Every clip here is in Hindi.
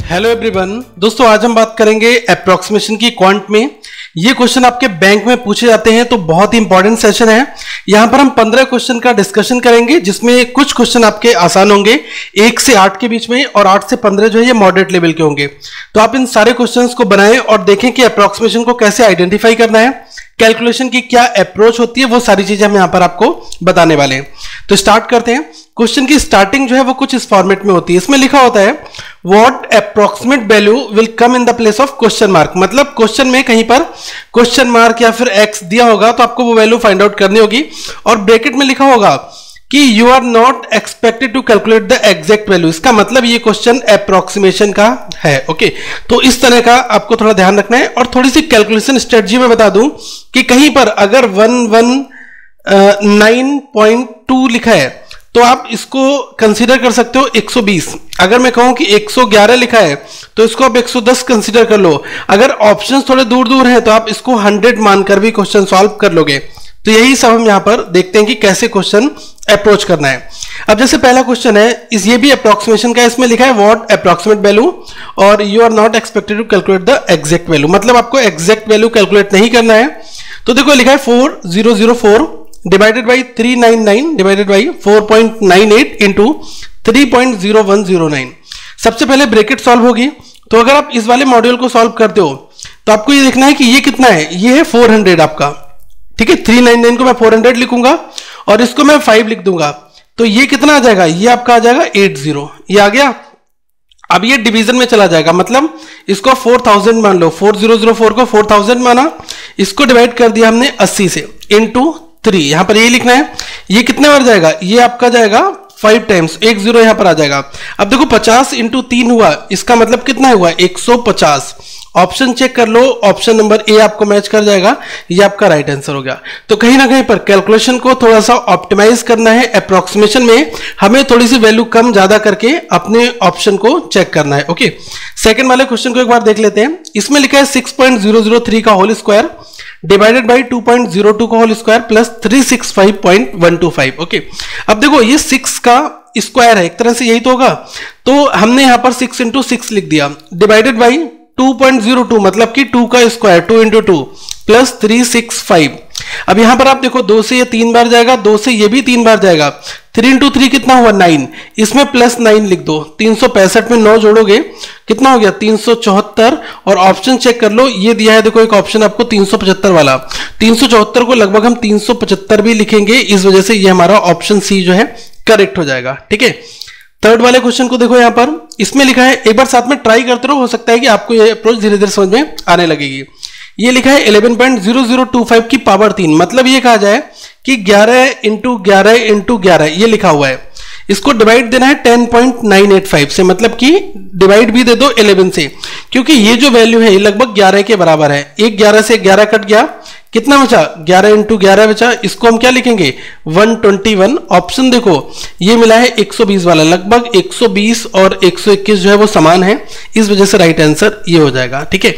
हेलो एवरीवन दोस्तों, आज हम बात करेंगे अप्रोक्सीमेशन की क्वांट में। ये क्वेश्चन आपके बैंक में पूछे जाते हैं, तो बहुत ही इंपॉर्टेंट सेशन है। यहां पर हम 15 क्वेश्चन का डिस्कशन करेंगे, जिसमें कुछ क्वेश्चन आपके आसान होंगे 1 से 8 के बीच में, और 8 से 15 जो है ये मॉडरेट लेवल के होंगे। तो आप इन सारे क्वेश्चंस को बनाएं और देखें कि अप्रोक्सीमेशन को कैसे आइडेंटिफाई करना है, कैलकुलेशन की क्या अप्रोच होती है, वो सारी चीजें हम यहां पर आपको बताने वाले हैं। तो स्टार्ट करते हैं। क्वेश्चन की स्टार्टिंग जो है वो कुछ इस फॉर्मेट में होती है। इसमें लिखा होता है what approximate value will come in the place of question mark. मतलब क्वेश्चन में कहीं पर क्वेश्चन मार्क या फिर एक्स दिया होगा तो आपको वो वैल्यू फाइंड आउट करनी होगी, और ब्रैकेट में लिखा होगा कि you are not expected to calculate the exact value. इसका मतलब ये क्वेश्चन अप्रोक्सीमेशन का है। ओके, तो इस तरह का आपको थोड़ा ध्यान रखना है। और थोड़ी सी कैलकुलेशन स्ट्रेटजी में बता दूं कि कहीं पर अगर 119.2 लिखा है तो आप इसको कंसीडर कर सकते हो 120। अगर मैं कहूं कि 111 लिखा है तो इसको आप 110 कंसीडर कर लो। अगर ऑप्शंस थोड़े दूर दूर हैं तो आप इसको 100 मानकर भी क्वेश्चन सॉल्व कर लोगे। तो यही सब हम यहां पर देखते हैं कि कैसे क्वेश्चन अप्रोच करना है। अब जैसे पहला क्वेश्चन है, ये भी अप्रोक्सीमेशन का, इसमें लिखा है व्हाट अप्रोक्सीमेट वैल्यू और you are not expected to calculate the exact value. मतलब आपको एग्जैक्ट वैल्यू कैलकुलेट नहीं करना है। तो देखो लिखा है 4004 divided by 399 divided by 4.98 into 3.0109। सबसे पहले ब्रैकेट सॉल्व होगी। तो अगर आप इस वाले मॉड्यूल को सॉल्व करते हो तो आपको ये देखना है कि ये कितना है। ये है 400 आपका, ठीक है। 399 को मैं 400 लिखूंगा और इसको मैं 5 लिख दूंगा, तो ये कितना आ जाएगा, ये आपका आ जाएगा 80। ये आ गया। अब ये डिवीजन में चला जाएगा, मतलब इसको 4000 मान लो। 4004 को 4000 माना, इसको डिवाइड कर दिया हमने 80 से, इंटू 3। यहां पर ये लिखना है। ये कितने बार जाएगा, ये आपका जाएगा 5 टाइम्स, 10 यहां पर आ जाएगा। अब देखो 50 इंटू 3 हुआ, इसका मतलब कितना हुआ 150। ऑप्शन चेक कर लो, ऑप्शन नंबर ए आपको मैच कर जाएगा, ये आपका राइट आंसर हो गया। तो कहीं ना कहीं पर कैलकुलेशन को थोड़ा सा ऑप्टिमाइज करना है। अप्रोक्सीमेशन में हमें थोड़ी सी वैल्यू कम ज्यादा करके अपने ऑप्शन को चेक करना है। ओके, सेकंड वाले क्वेश्चन को एक बार देख लेते हैं। इसमें लिखा है 6.003 का होल स्क्वायर डिवाइडेड बाई 2.02 का होल स्क्वायर प्लस 365.125। ओके, अब देखो ये 6 का स्क्वायर है, एक तरह से यही तो होगा। तो हमने यहां पर 6 इंटू 6 लिख दिया, डिवाइडेड बाई 2.02 मतलब कि 2 का स्क्वायर 2 इंटू 2 प्लस 365। अब यहां पर आप देखो 2 से ये 3 बार जाएगा, 2 से ये भी 3 बार जाएगा। 3 इंटू 3 कितना हुआ 9, इसमें प्लस 9 लिख दो। 365 में 9 जोड़ोगे कितना हो गया 374। और ऑप्शन चेक कर लो, ये दिया है देखो एक ऑप्शन आपको 375 वाला। 374 को लगभग हम 375 भी लिखेंगे, इस वजह से ये हमारा ऑप्शन सी जो है करेक्ट हो जाएगा। ठीक है, थर्ड वाले क्वेश्चन को देखो यहां पर। इसमें लिखा है, एक बार साथ में ट्राई करते रहो, हो सकता है कि आपको ये अप्रोच धीरे धीरे समझ में आने लगेगी। ये लिखा है 11.0025 की पावर 3। मतलब ये कहा जाए कि 11 इंटू 11 इंटू 11 ये लिखा हुआ है। इसको डिवाइड देना है 10.985 से, मतलब कि डिवाइड भी दे दो 11 से, क्योंकि ये जो वैल्यू है ये लगभग 11 के बराबर है। एक 11 से 11 कट गया, कितना बचा 11 इंटू 11 बचा। इसको हम क्या लिखेंगे 121। ऑप्शन देखो ये मिला है 120 वाला, लगभग 120 और 121 जो है वो समान है, इस वजह से राइट आंसर ये हो जाएगा। ठीक है,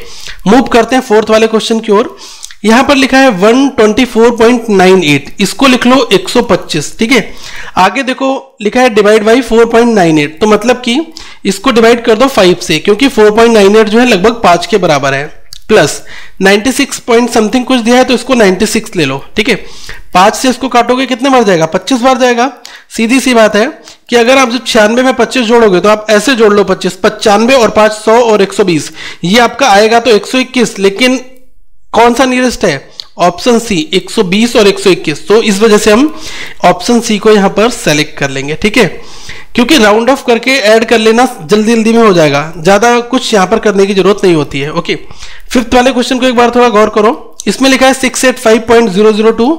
मूव करते हैं फोर्थ वाले क्वेश्चन की ओर। यहां पर लिखा है 124.98, इसको लिख लो 125। ठीक है, आगे देखो लिखा है डिवाइड बाई 4.98, तो मतलब कि इसको डिवाइड कर दो 5 से, क्योंकि 4.98 जो है लगभग 5 के बराबर है। प्लस 96 पॉइंट समथिंग कुछ दिया है, तो इसको 96 ले लो। ठीक है, 5 से इसको काटोगे कितने बार जाएगा 25 बार जाएगा। सीधी सी बात है कि अगर आप जब 96 में 25 जोड़ोगे तो आप ऐसे जोड़ लो 25, 95 और 5 100 और 120, ये आपका आएगा तो 121। लेकिन कौन सा नियरेस्ट है, ऑप्शन सी 120 और 121। तो इस वजह से हम ऑप्शन सी को यहां पर सेलेक्ट कर लेंगे। ठीक है, क्योंकि राउंड ऑफ करके ऐड कर लेना जल्दी जल्दी में हो जाएगा, ज्यादा कुछ यहां पर करने की जरूरत नहीं होती है। ओके, फिफ्थ वाले क्वेश्चन को एक बार थोड़ा गौर करो। इसमें लिखा है 685.002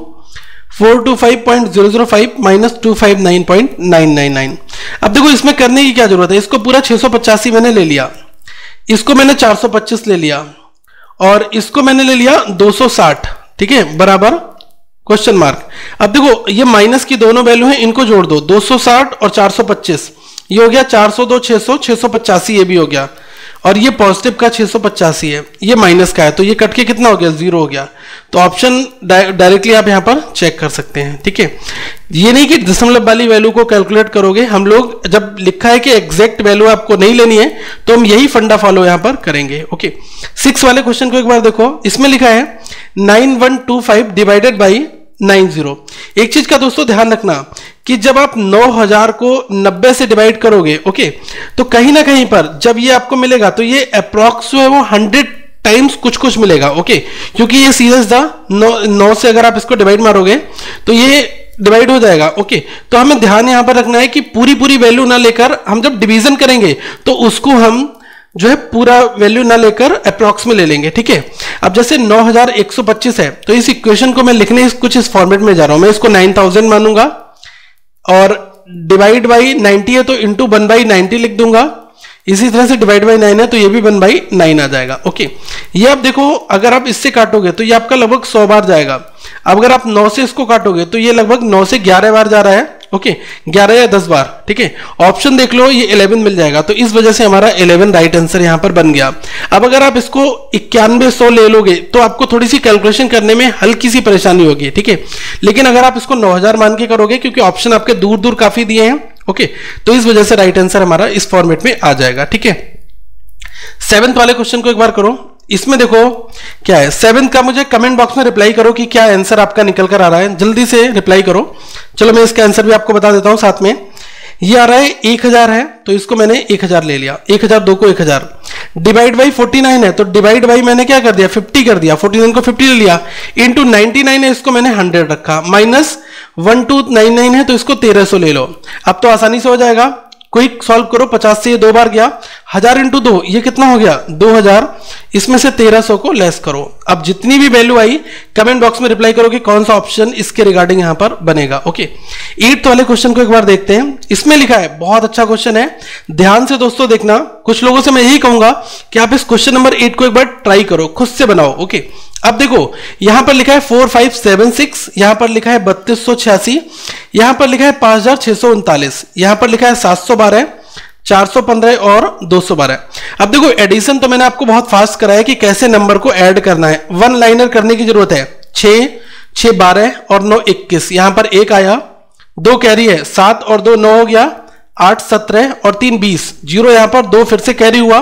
425.005 माइनस 259.999। अब देखो इसमें करने की क्या जरूरत है, इसको पूरा 685 मैंने ले लिया, इसको मैंने 425 ले लिया, और इसको मैंने ले लिया 260। ठीक है, बराबर क्वेश्चन मार्क। अब देखो ये माइनस की दोनों वैल्यू हैं, इनको जोड़ दो 260 और 425, ये हो गया 402 600 685, ये भी हो गया। और ये पॉजिटिव का 685 है, ये माइनस का है, तो ये कट के कितना हो गया, 0 हो गया। तो ऑप्शन डायरेक्टली आप यहाँ पर चेक कर सकते हैं, ठीक है। ये नहीं कि दशमलव वाली वैल्यू को कैलकुलेट करोगे, हम लोग जब लिखा है कि एग्जैक्ट वैल्यू आपको नहीं लेनी है तो हम यही फंडा फॉलो यहाँ पर करेंगे, ओके। 6 वाले क्वेश्चन को एक बार देखो, इसमें लिखा है 9125 डिवाइडेड बाई 90। एक चीज का दोस्तों ध्यान रखना कि जब आप 9000 को 90 से डिवाइड करोगे, ओके, तो कहीं ना कहीं पर जब ये आपको मिलेगा तो ये अप्रॉक्स जो है वो 100 टाइम्स कुछ मिलेगा, ओके, क्योंकि ये सीधा 9 से अगर आप इसको डिवाइड मारोगे तो ये डिवाइड हो जाएगा, ओके। तो हमें ध्यान यहां पर रखना है कि पूरी वैल्यू ना लेकर हम जब डिवीजन करेंगे तो उसको हम जो है पूरा वैल्यू ना लेकर अप्रॉक्स में ले लेंगे, ठीक है। अब जैसे 9125 है तो इस इक्वेशन को मैं लिखने कुछ इस फॉर्मेट में जा रहा हूं। मैं इसको 9000 मानूंगा और डिवाइड बाई 90 है तो इंटू 1/90 लिख दूंगा। इसी तरह से डिवाइड बाई 9 है तो ये भी 1/9 आ जाएगा, ओके। ये आप देखो, अगर आप इससे काटोगे तो ये आपका लगभग 100 बार जाएगा। अब अगर आप 9 से इसको काटोगे तो ये लगभग 9 से 11 बार जा रहा है, ओके, 11 या 10 बार, ठीक है। ऑप्शन देख लो, ये 11 मिल जाएगा, तो इस वजह से हमारा 11 राइट आंसर यहां पर बन गया। अब अगर आप इसको 9100 ले लोगे तो आपको थोड़ी सी कैलकुलेशन करने में हल्की सी परेशानी होगी, ठीक है। लेकिन अगर आप इसको 9000 मान के करोगे, क्योंकि ऑप्शन आपके दूर काफी दिए हैं, ओके, तो इस वजह से राइट आंसर हमारा इस फॉर्मेट में आ जाएगा, ठीक है। 7th वाले क्वेश्चन को एक बार करो। इसमें देखो क्या है, 7th का मुझे कमेंट बॉक्स में रिप्लाई करो कि क्या आंसर आपका निकल कर आ रहा है, जल्दी से रिप्लाई करो। चलो मैं इसका आंसर भी आपको बता देता हूं साथ में। ये आ रहा है 1000 है तो इसको मैंने 1000 ले लिया, 1002 को 1000, डिवाइड बाई 49 है तो डिवाइड बाई मैंने क्या कर दिया, 50 कर दिया, 49 को 50 ले लिया, इंटू 99 है इसको मैंने 100 रखा, माइनस 1299 है तो इसको 1300 ले लो। अब तो आसानी से हो जाएगा, क्विक सॉल्व करो, 50 से ये 2 बार गया, 1000 इंटू 2 ये कितना हो गया, 2000, इसमें से 1300 को लेस करो। अब जितनी भी वैल्यू आई कमेंट बॉक्स में रिप्लाई करो कि कौन सा ऑप्शन इसके रिगार्डिंग यहां पर बनेगा, ओके। 8th वाले क्वेश्चन को एक बार देखते हैं। इसमें लिखा है, बहुत अच्छा क्वेश्चन है, ध्यान से दोस्तों देखना। कुछ लोगों से मैं यही कहूंगा कि आप इस क्वेश्चन नंबर 8 को एक बार ट्राई करो, खुद से बनाओ, ओके। अब देखो यहां पर लिखा है 4576, यहां पर लिखा है 3286, यहां पर लिखा है 5639, यहां पर लिखा है 712, 415 और 212। अब देखो एडिशन तो मैंने आपको बहुत फास्ट कराया कि कैसे नंबर को ऐड करना है, वन लाइनर करने की जरूरत है। 6 6 12 और 9 21, यहां पर 1 आया, 2 कैरी है, 7 और 2 9 हो गया, 8 17 और 3 20, 0 यहां पर 2 फिर से कैरी हुआ,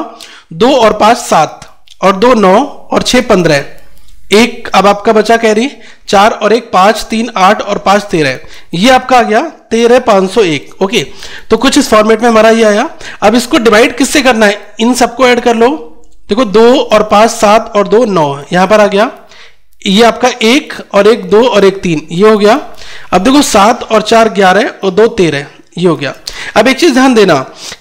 2 और 5 7 और 2 9 और 6 15, 1 अब आपका बचा कैरी, 4 और 1 5, 3 8 और 5 13, ये आपका आ गया 13501, ओके। तो कुछ इस फॉर्मेट में हमारा ये आया। अब इसको डिवाइड किससे करना है, इन सबको ऐड कर लो। देखो 2 और 5 7 और 2 9 यहां पर आ गया, ये आपका 1 और 1 2 और 1 3 ये हो गया। अब देखो 7 और 4 11 और 2 13 ये हो गया। अब एक चीज ध्यान देना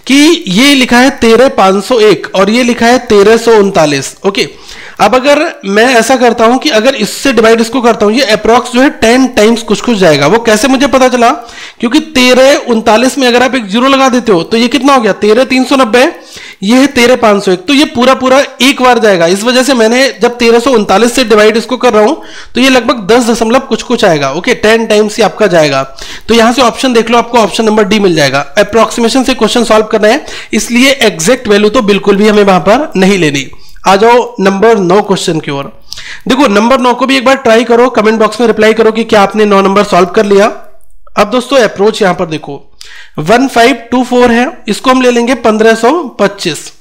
कि ये लिखा है 13501 और ये लिखा है 1339, ओके। अब अगर मैं ऐसा करता हूं कि अगर इससे डिवाइड इसको करता हूं, ये अप्रॉक्स जो है 10 टाइम्स कुछ जाएगा। वो कैसे मुझे पता चला, क्योंकि 1339 में अगर आप एक जीरो लगा देते हो तो ये कितना हो गया, 13390, ये है 13501, तो ये पूरा एक बार जाएगा। इस वजह से मैंने जब 1339 से डिवाइड इसको कर रहा हूं तो ये लगभग 10 दशमलव कुछ आएगा, ओके, 10 टाइम्स ही आपका जाएगा। तो यहां से ऑप्शन देख लो, आपको ऑप्शन नंबर डी मिल जाएगा। अप्रोक्सीमेशन से क्वेश्चन सॉल्व करना है, इसलिए एग्जैक्ट वैल्यू तो बिल्कुल भी हमें वहां पर नहीं लेनी। आ जाओ नंबर 9 क्वेश्चन की ओर। देखो नंबर 9 को भी एक बार ट्राई करो, कमेंट बॉक्स में रिप्लाई करो कि क्या आपने 9 नंबर सॉल्व कर लिया। अब दोस्तों अप्रोच यहां पर देखो 1524 है, इसको हम ले लेंगे 1525,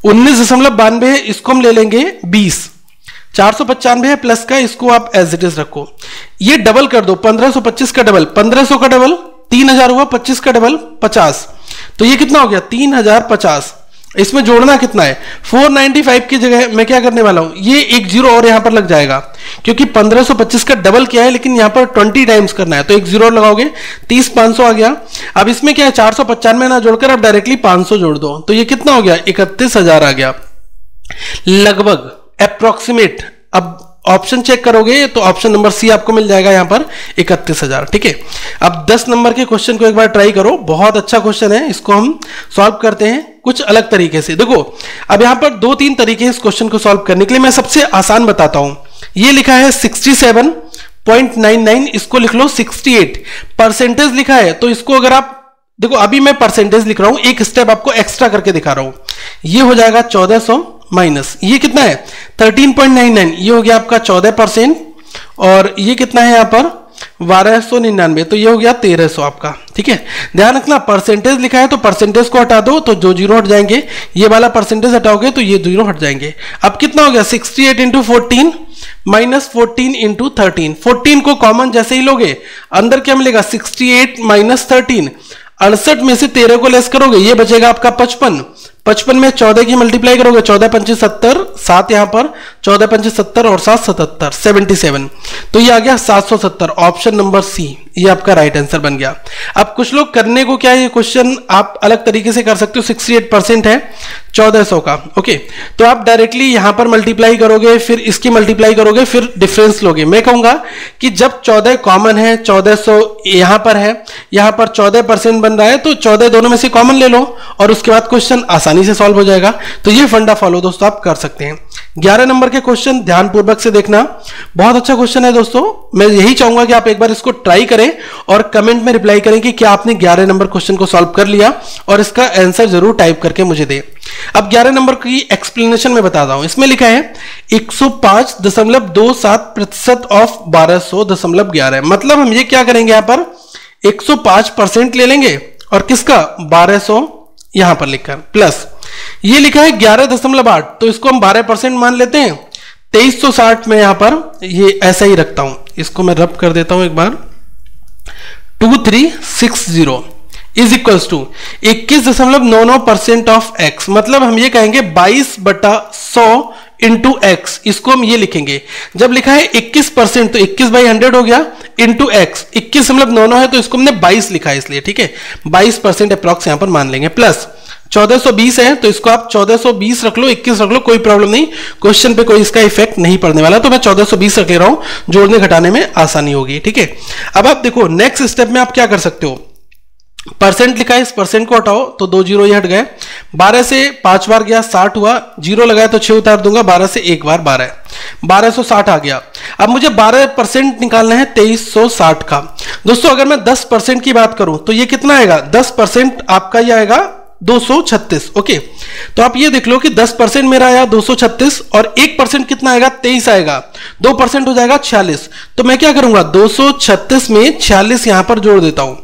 19.92 है, इसको हम ले लेंगे 20, 495 है प्लस का, इसको आप एज इट इज रखो। ये डबल कर दो, 1525 का डबल 1500 का डबल 3000 हुआ, 25 का डबल 50, तो ये कितना हो गया 3050। इसमें जोड़ना कितना है, 495 की जगह मैं क्या करने वाला हूं, ये एक जीरो और यहां पर लग जाएगा, क्योंकि 1525 का डबल क्या है लेकिन यहां पर 20 टाइम्स करना है, तो एक जीरो और लगाओगे, 30 500 आ गया। अब इसमें क्या है 495 ना जोड़कर अब डायरेक्टली 500 जोड़ दो, तो ये कितना हो गया 31000 आ गया लगभग, अप्रोक्सीमेट। अब ऑप्शन चेक करोगे तो ऑप्शन नंबर सी आपको मिल जाएगा यहां पर 31000, ठीक है। अब 10 नंबर के क्वेश्चन को एक बार ट्राई करो, बहुत अच्छा क्वेश्चन है, इसको हम सॉल्व करते हैं कुछ अलग तरीके से। देखो अब यहां पर 2-3 तरीके हैं इस क्वेश्चन को सॉल्व करने के लिए, मैं सबसे आसान बताता हूं। ये लिखा है 67.99, इसको लिख लो 68, परसेंटेज लिखा है, तो इसको अगर आप देखो, अभी मैं परसेंटेज लिख रहा हूं, एक स्टेप आपको एक्स्ट्रा करके दिखा रहा हूं। ये हो जाएगा 1400 माइनस ये कितना है 13.99, ये हो गया आपका 14%, और ये कितना है यहाँ पर 1299, तो ये हो गया 1300 आपका। ठीक है, ध्यान रखना परसेंटेज लिखा है तो परसेंटेज को हटा दो तो जो जीरो हट जाएंगे, ये वाला परसेंटेज हटाओगे तो ये जीरो हट जाएंगे। अब कितना हो गया 68 इंटू 14 माइनस 14 इंटू 13, 14 को कॉमन जैसे ही लोगे अंदर क्या मिलेगा 68 माइनस 13, 68 में से 13 को लेस करोगे ये बचेगा आपका 55, 55 में 14 की मल्टीप्लाई करोगे 14 पंचे 70, 7 यहां पर 14 पंचे 70 और 7 77, 77, तो ये आ गया 770, ऑप्शन नंबर सी ये आपका राइट आंसर बन गया। अब कुछ लोग करने को क्या है, ये क्वेश्चन आप अलग तरीके से कर सकते हो, 68% है 1400 का। ओके, तो आप डायरेक्टली यहां पर मल्टीप्लाई करोगे, फिर इसकी मल्टीप्लाई करोगे, फिर डिफरेंस लोगे। मैं कहूंगा कि जब 14 कॉमन है, 1400 यहां पर है, यहां पर 14% बन रहा है, तो 14 दोनों में से कॉमन ले लो और उसके बाद क्वेश्चन आसानी से सॉल्व हो जाएगा। तो ये फंडा फॉलो दोस्तों आप कर सकते हैं। 11 नंबर के क्वेश्चन ध्यानपूर्वक से देखना, बहुत अच्छा क्वेश्चन है दोस्तों। मैं यही चाहूंगा कि आप एक बार इसको ट्राई करें और कमेंट में रिप्लाई करें कि क्या आपने 11 नंबर क्वेश्चन को सॉल्व कर लिया, और इसका आंसर जरूर टाइप करके मुझे दें। अब 11 नंबर की एक्सप्लेनेशन में बताता हूं। इसमें लिखा है 105.27% ऑफ 1200.11, मतलब हम ये क्या करेंगे, यहां पर 105% ले लेंगे और किसका 1200 यहां पर लिखकर प्लस ये लिखा है 11.8, तो इसको हम 12% मान लेते हैं। 2360 में यहां पर ये ऐसा ही रखता हूं, इसको मैं रब कर देता हूं एक बार, 2360 is equals to 21.99% of x, मतलब हम ये कहेंगे 22/100 इंटू एक्स, इसको हम ये लिखेंगे। जब लिखा है 21% तो 21/100 हो गया, इंटू एक्स 21.99 है तो इसको हमने 22 लिखा है इसलिए, ठीक है 22% अप्रॉक्स यहां पर मान लेंगे, प्लस 1420 है तो इसको आप 1420 रख लो, 21 रख लो, कोई प्रॉब्लम नहीं, क्वेश्चन पे कोई इसका इफेक्ट नहीं पड़ने वाला, तो मैं 1420 रख ले रहा हूं, जोड़ने घटाने में आसानी होगी। ठीक है, अब आप देखो नेक्स्ट स्टेप में आप क्या कर सकते हो, परसेंट लिखा है, इस परसेंट को हटाओ तो 2 जीरो ये हट गए, 12 से 5 बार गया 60 हुआ, जीरो लगाया तो 6 उतार दूंगा, 12 से एक बार 12 है, 1260 आ गया। अब मुझे 12% निकालना है 2360 का। दोस्तों अगर मैं 10% की बात करूं तो ये कितना आएगा, 10% आपका ये आएगा 236। ओके, तो आप ये देख लो कि 10% मेरा आया 236 और 1% कितना आएगा 23 आएगा, 2% हो जाएगा 46। तो मैं क्या करूंगा 236 में 46 यहां पर जोड़ देता हूं,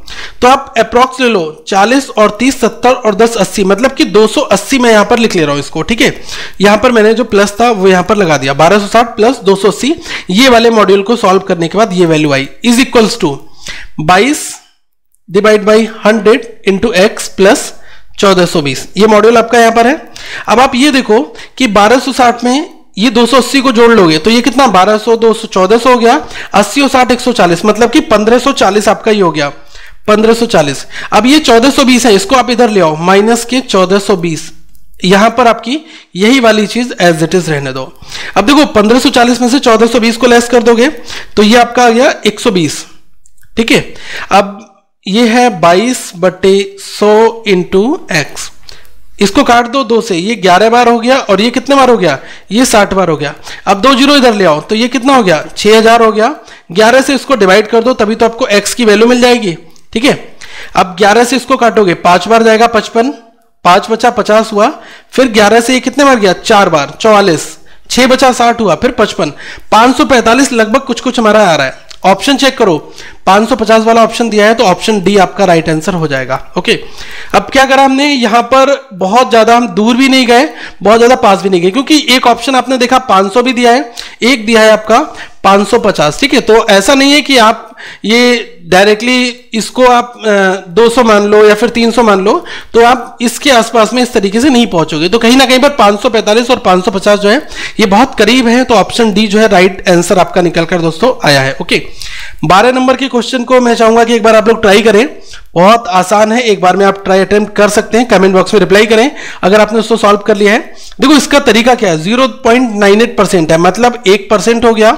तो आप अप्रॉक्स ले लो 40 और 30 70 और 10 80, मतलब कि 280 मैं यहां पर लिख ले रहा हूं इसको। ठीक है, यहां पर मैंने जो प्लस था वो यहां पर लगा दिया, 1260 प्लस 280, ये वाले मॉड्यूल को सॉल्व करने के बाद ये वैल्यू आई, is equals to 22 divide by 100 into x plus 1420, ये मॉड्यूल आपका यहां पर है। अब आप ये देखो कि 1260 में ये 280 को जोड़ लोगे तो ये कितना 1200 200 1400 हो गया, 80 और 60 140, मतलब कि 1540 आपका ये हो गया 1540। अब ये 1420 है, इसको आप इधर ले आओ माइनस के 1420, यहां पर आपकी यही वाली चीज एज इट इज रहने दो। अब देखो 1540 में से 1420 को लेस कर दोगे तो ये आपका आ गया 120। ठीक है, अब ये है 22/100 इंटू एक्स, इसको काट दो 2 से, ये 11 बार हो गया और ये कितने बार हो गया, ये 60 बार हो गया। अब 2 जीरो इधर ले आओ तो ये कितना हो गया 6000 हो गया, 11 से इसको डिवाइड कर दो तभी तो आपको x की वैल्यू मिल जाएगी। ठीक है, अब 11 से इसको काटोगे 5 बार जाएगा 55, 5 बचा 50 हुआ, फिर 11 से ये कितने बार गया 4 बार 44, 6 बचा 60 हुआ, फिर 55, 545 लगभग कुछ कुछ हमारा आ रहा है। ऑप्शन चेक करो, 550 वाला ऑप्शन दिया है तो ऑप्शन डी आपका राइट आंसर हो जाएगा। ओके, अब क्या करा हमने, यहां पर बहुत ज्यादा हम दूर भी नहीं गए, बहुत ज्यादा पास भी नहीं गए, क्योंकि एक ऑप्शन आपने देखा 500 भी दिया है, एक दिया है आपका 550। ठीक है, तो ऐसा नहीं है कि आप ये डायरेक्टली इसको आप 200 मान लो या फिर 300 मान लो, तो आप इसके आसपास में इस तरीके से नहीं पहुंचोगे। तो कहीं ना कहीं पर 545 और 550 जो है ये बहुत करीब है, तो ऑप्शन डी जो है राइट आंसर आपका निकलकर दोस्तों आया है। ओके, 12 नंबर के क्वेश्चन को मैं चाहूंगा कि एक बार आप लोग ट्राई करें, बहुत आसान है, एक बार में आप ट्राई अटेम्प्ट कर सकते हैं, कमेंट बॉक्स में रिप्लाई करें अगर आपने उसको सॉल्व कर लिया है। देखो इसका तरीका क्या है, 0.98% है, मतलब 1% हो गया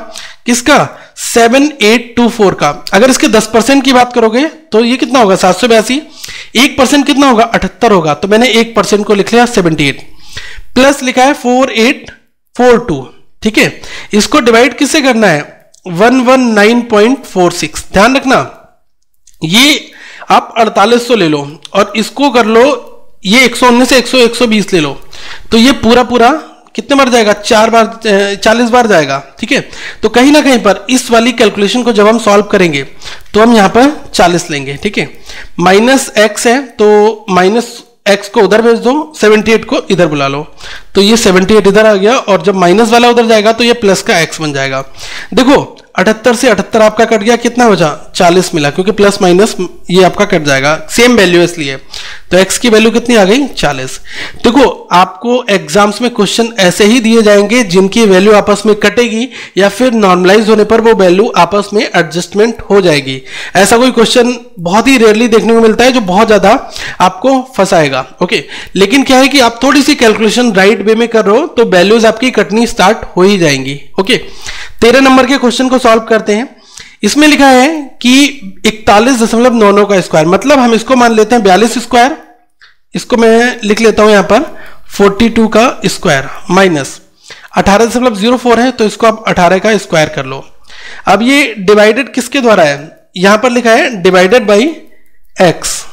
किसका 7824 का। अगर इसके 10% की बात करोगे तो ये कितना होगा 782, 1% कितना होगा 78 होगा, तो मैंने 1% को लिख लिया 78, प्लस लिखा है 4842। ठीक है, इसको डिवाइड किससे करना है 119.46, ध्यान रखना ये आप 4800 ले लो और इसको कर लो ये 119 से 120 ले लो, तो ये पूरा पूरा कितने बार जाएगा, 4 बार, 40 बार जाएगा। ठीक है, तो कहीं ना कहीं पर इस वाली कैलकुलेशन को जब हम सॉल्व करेंगे तो हम यहां पर 40 लेंगे। ठीक है, माइनस एक्स है तो माइनस एक्स को उधर भेज दो, 78 को इधर बुला लो, तो ये 78 इधर आ गया, और जब माइनस वाला उधर जाएगा तो ये प्लस का एक्स बन जाएगा। देखो 78 से 78 आपका कट गया, कितना बचा, 40 मिला, क्योंकि प्लस माइनस ये आपका कट जाएगा, सेम वैल्यू है इसलिए, तो x की वैल्यू कितनी आ गई, 40। देखो आपको एग्जाम्स में क्वेश्चन ऐसे ही दिए जाएंगे जिनकी वैल्यू आपस में कटेगी या फिर नॉर्मलाइज होने पर वो वैल्यू आपस में एडजस्टमेंट हो जाएगी। ऐसा कोई क्वेश्चन बहुत ही रेयरली देखने को मिलता है जो बहुत ज्यादा आपको फंसाएगा। ओके, लेकिन क्या है कि आप थोड़ी सी कैलकुलेशन राइट वे में कर रहे हो तो वैल्यूज आपकी कटनी स्टार्ट हो ही जाएंगी। ओके, 13 नंबर के क्वेश्चन को सॉल्व करते हैं। इसमें लिखा है कि 41.99 का स्क्वायर, मतलब हम इसको मान लेते हैं 42 स्क्वायर, इसको मैं लिख लेता हूं यहां पर 42 का स्क्वायर, माइनस 18.04 है तो इसको आप 18 का स्क्वायर कर लो। अब ये डिवाइडेड किसके द्वारा है, यहां पर लिखा है डिवाइडेड बाई एक्स।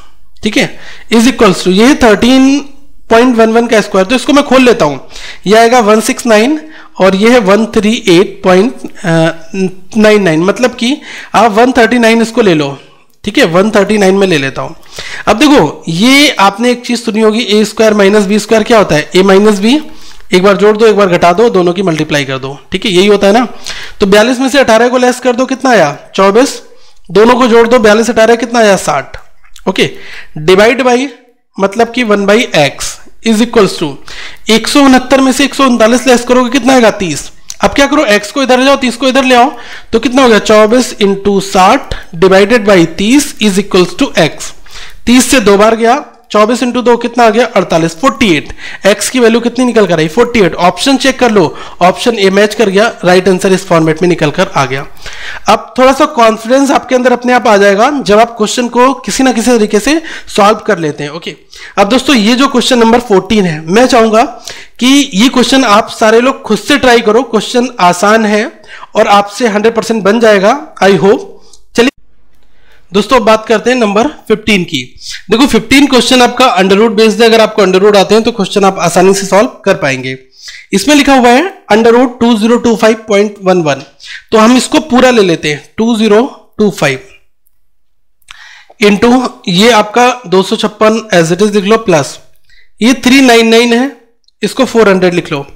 ठीक है, इज इक्वल्स टू ये 13.11 का स्क्वायर, तो इसको मैं खोल लेता हूं, यह आएगा 169 और ये है 138.99, मतलब कि आप 139 इसको ले लो। ठीक है, 139 में ले लेता हूं। अब देखो ये आपने एक चीज सुनी होगी, ए स्क्वायर माइनस बी स्क्वायर क्या होता है, ए माइनस बी, एक बार जोड़ दो एक बार घटा दो, दोनों की मल्टीप्लाई कर दो। ठीक है, यही होता है ना। तो 42 में से 18 को लेस कर दो, कितना आया 24, दोनों को जोड़ दो, 42 18 कितना आया 60। ओके, डिवाइड बाई मतलब कि 1/x इज इक्वल्स टू 169 में से 139 लेस करोगे कितना आएगा 30। अब क्या करो, x को इधर ले जाओ, 30 को इधर ले आओ, तो कितना हो गया 24 into 60 divided by 30 is equals to x। 30 से 2 बार गया, 24 इंटू 2 कितना आ गया 48, 48। x की वैल्यू कितनी निकल कर आई 48। ऑप्शन चेक कर लो, ऑप्शन ए मैच कर गया, राइट आंसर इस फॉर्मेट में निकल कर आ गया। अब थोड़ा सा कॉन्फिडेंस आपके अंदर अपने आप आ जाएगा जब आप क्वेश्चन को किसी ना किसी तरीके से सॉल्व कर लेते हैं। ओके, अब दोस्तों ये जो क्वेश्चन नंबर 14 है, मैं चाहूंगा कि ये क्वेश्चन आप सारे लोग खुद से ट्राई करो, क्वेश्चन आसान है और आपसे 100% बन जाएगा, आई होप। दोस्तों बात करते हैं नंबर 15 की। देखो 15 क्वेश्चन आपका अंडर रूट बेस्ड है, अगर आपको अंडर रूट आते हैं तो क्वेश्चन आप आसानी से सॉल्व कर पाएंगे। इसमें लिखा हुआ है अंडर रूट 2025.11, तो हम इसको पूरा ले लेते हैं 2025 इंटू ये आपका 256 एज इट इज लिख लो, प्लस ये 399 है, इसको 400 लिख लो,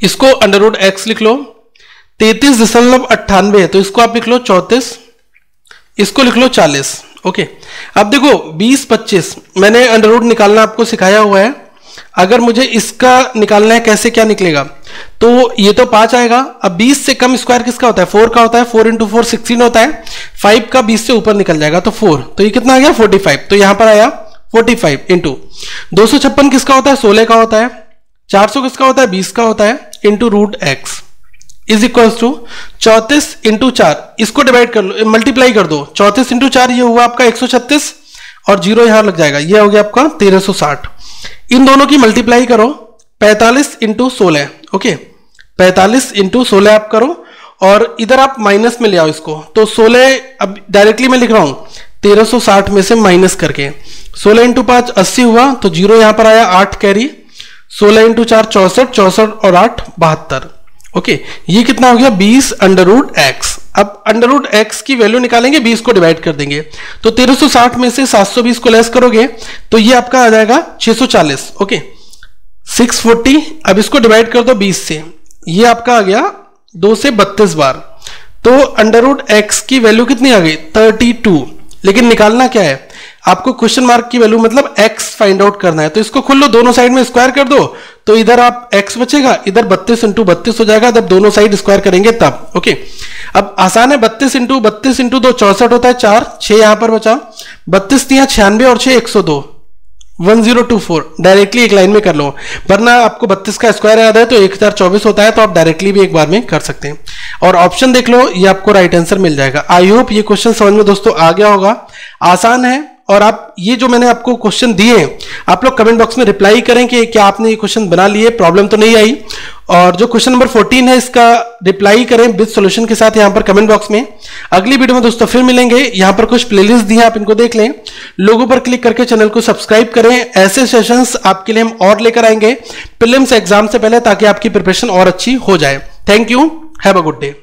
इसको अंडर रूट एक्स लिख लो, 33.98 है तो इसको आप लिख लो 34, इसको लिख लो 40। ओके, अब देखो 20 25 मैंने अंडर रूट निकालना आपको सिखाया हुआ है, अगर मुझे इसका निकालना है कैसे क्या निकलेगा, तो ये तो 5 आएगा। अब 20 से कम स्क्वायर किसका होता है, 4 का होता है, 4 इंटू 4 16 होता है, 5 का 20 से ऊपर निकल जाएगा तो 4, तो ये कितना आ गया 45, तो यहां पर आया 45 इंटू 256 किसका होता है 16 का होता है, 400 किसका होता है 20 का होता है, into root x is equals to 34 into 4, इसको डिवाइड कर लो, मल्टीप्लाई कर दो, 34 इंटू 4 ये हुआ आपका 136 और 0 यहां लग जाएगा, ये हो गया आपका 1360। इन दोनों की मल्टीप्लाई करो, 45 इंटू 16। ओके, 45 इंटू 16 आप करो और इधर आप माइनस में ले आओ इसको, तो 16 अब डायरेक्टली मैं लिख रहा हूं 1360 में से माइनस करके, 16 इंटू 5 80 हुआ, तो 0 यहां पर आया, 8 कैरी, 16 इंटू 4 64, 64 और 8 72। ओके, ये कितना हो गया 20 अंडर रूट एक्स। अब अंडर रूट एक्स की वैल्यू निकालेंगे, 20 को डिवाइड कर देंगे, तो 1360 में से 720 को लेस करोगे तो ये आपका आ जाएगा 640। ओके, 640, अब इसको डिवाइड कर दो 20 से, ये आपका आ गया 2 से 32 बार, तो अंडर रूट एक्स की वैल्यू कितनी आ गई 32। लेकिन निकालना क्या है आपको, क्वेश्चन मार्क की वैल्यू मतलब x फाइंड आउट करना है, तो इसको खोल लो, दोनों साइड में स्क्वायर कर दो, तो इधर आप x बचेगा, इधर 32 इंटू 32 हो जाएगा, जब दोनों साइड स्क्वायर करेंगे तब। ओके, अब आसान है, 32 इंटू 2 64 होता है, 4 6 यहां पर बचा, 32 96 और 6 102, 1024 डायरेक्टली एक लाइन में कर लो, वरना आपको 32 का स्क्वायर याद है तो 1024 होता है, तो आप डायरेक्टली भी एक बार में कर सकते हैं। और ऑप्शन देख लो, ये आपको राइट आंसर मिल जाएगा। आई होप ये क्वेश्चन समझ में दोस्तों आ गया होगा, आसान है और आप ये जो मैंने आपको क्वेश्चन दिए आप लोग कमेंट बॉक्स में रिप्लाई करें कि क्या आपने ये क्वेश्चन बना लिए, प्रॉब्लम तो नहीं आई। और जो क्वेश्चन नंबर 14 है इसका रिप्लाई करें विद सॉल्यूशन के साथ यहाँ पर कमेंट बॉक्स में। अगली वीडियो में दोस्तों फिर मिलेंगे। यहाँ पर कुछ प्लेलिस्ट दी हैं, आप इनको देख लें। लोगों पर क्लिक करके चैनल को सब्सक्राइब करें। ऐसे सेशंस आपके लिए हम और लेकर आएंगे प्रीलिम्स एग्जाम से पहले, ताकि आपकी प्रिपरेशन और अच्छी हो जाए। Thank you, have a good day.